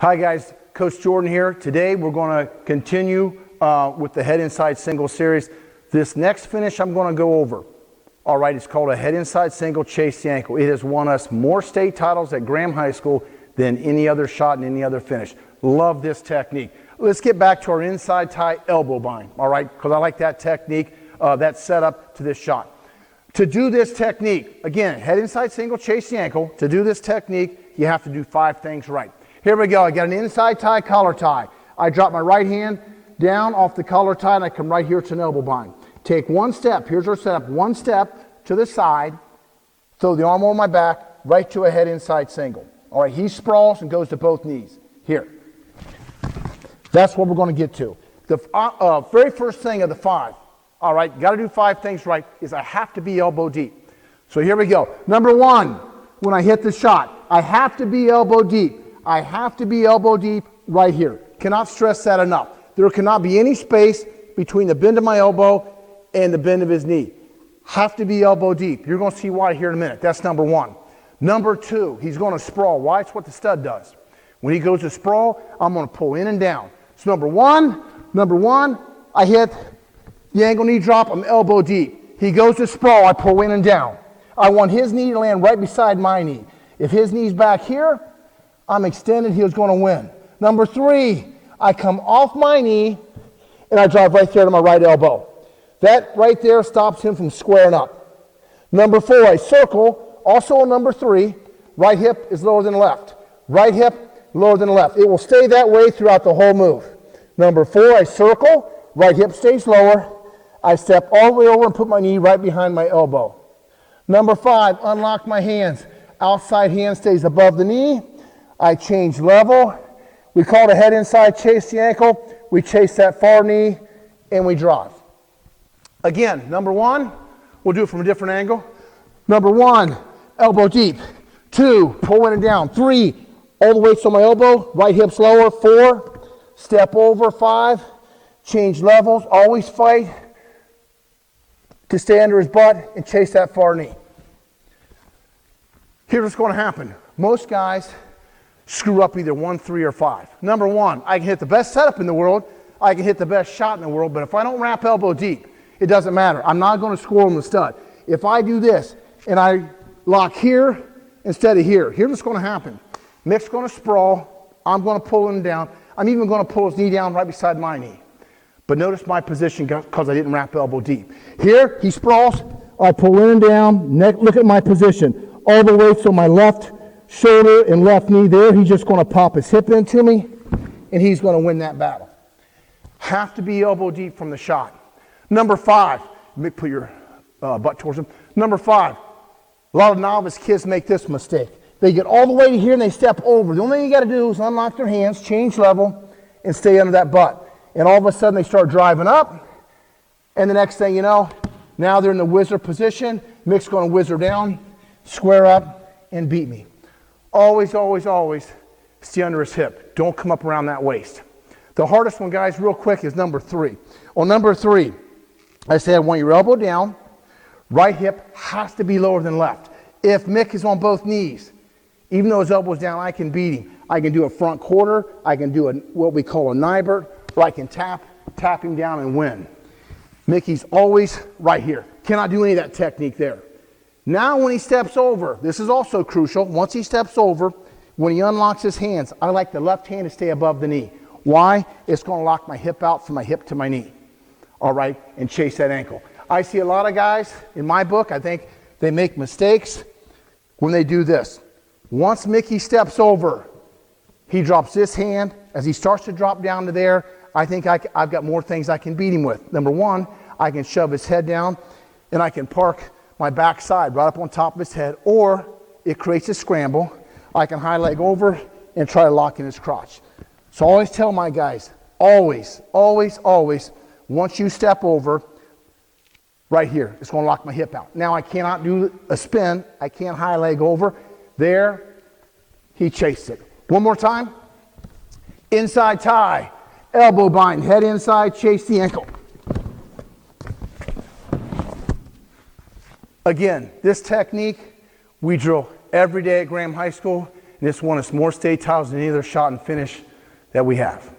Hi guys, Coach Jordan here. Today we're going to continue with the head inside single series. This next finish I'm going to go over. All right, it's called a head inside single chase the ankle. It has won us more state titles at Graham High School than any other shot and any other finish. Love this technique. Let's get back to our inside tie elbow bind, all right, because I like that technique, that setup to this shot. To do this technique, again, head inside single chase the ankle. To do this technique, you have to do 5 things right. Here we go. I got an inside tie, collar tie. I drop my right hand down off the collar tie and I come right here to an elbow bind. Take one step. Here's our setup. One step to the side. Throw the arm over my back, right to a head inside single. All right, he sprawls and goes to both knees. Here. That's what we're going to get to. The very first thing of the 5, all right, got to do 5 things right, is I have to be elbow deep. So here we go. Number 1, when I hit the shot, I have to be elbow deep. I have to be elbow deep right here. Cannot stress that enough. There cannot be any space between the bend of my elbow and the bend of his knee. Have to be elbow deep. You're going to see why here in a minute. That's number 1. Number 2, he's going to sprawl. Why? It's what the stud does. When he goes to sprawl, I'm going to pull in and down. So number one, I hit the ankle knee drop, I'm elbow deep. He goes to sprawl, I pull in and down. I want his knee to land right beside my knee. If his knee's back here, I'm extended, he's going to win. Number 3, I come off my knee and I drive right there to my right elbow. That right there stops him from squaring up. Number 4, I circle, also on number 3, right hip is lower than left. Right hip, lower than left. It will stay that way throughout the whole move. Number 4, I circle, right hip stays lower. I step all the way over and put my knee right behind my elbow. Number 5, unlock my hands. Outside hand stays above the knee. I change level. We call it a head inside chase the ankle. We chase that far knee and we drive. Again, number 1, we'll do it from a different angle. Number 1, elbow deep. 2, pull in and down. 3, all the way to my elbow, right hip's lower. 4, step over. 5, change levels. Always fight to stay under his butt and chase that far knee. Here's what's going to happen. Most guys screw up either 1, 3, or 5. Number 1, I can hit the best setup in the world. I can hit the best shot in the world, but if I don't wrap elbow deep, it doesn't matter. I'm not going to score on the stud. If I do this and I lock here instead of here, here's what's going to happen. Mick's going to sprawl. I'm going to pull him down. I'm even going to pull his knee down right beside my knee. But notice my position because I didn't wrap elbow deep. Here, he sprawls. I pull in and down. Look at my position. All the way to my left shoulder and left knee there. He's just going to pop his hip into me, and he's going to win that battle. Have to be elbow deep from the shot. Number 5, Mick, put your butt towards him. Number 5, a lot of novice kids make this mistake. They get all the way to here and they step over. The only thing you got to do is unlock their hands, change level, and stay under that butt. And all of a sudden they start driving up, and the next thing you know, now they're in the whizzer position. Mick's going to whizzer down, square up, and beat me. Always, always, always stay under his hip. Don't come up around that waist. The hardest one, guys, real quick, is number 3. On number 3, I said I want your elbow down. Right hip has to be lower than left. If Mick is on both knees, even though his elbow's down, I can beat him. I can do a front quarter. I can do what we call a Nybert, or I can tap him down and win. Mickey's always right here. Cannot do any of that technique there. Now when he steps over, this is also crucial. Once he steps over, when he unlocks his hands, I like the left hand to stay above the knee. Why? It's going to lock my hip out from my hip to my knee. All right, and chase that ankle. I see a lot of guys, in my book, I think they make mistakes when they do this. Once Mickey steps over, he drops this hand. As he starts to drop down to there, I think I've got more things I can beat him with. Number 1, I can shove his head down, and I can park my backside right up on top of his head, or it creates a scramble. I can high leg over and try to lock in his crotch. So I always tell my guys, always, always, always, once you step over, right here, it's going to lock my hip out. Now I cannot do a spin. I can't high leg over. There, he chased it. One more time. Inside tie, elbow bind, head inside, chase the ankle. Again, this technique we drill every day at Graham High School, and This one is more stay tiles than any other shot and finish that we have.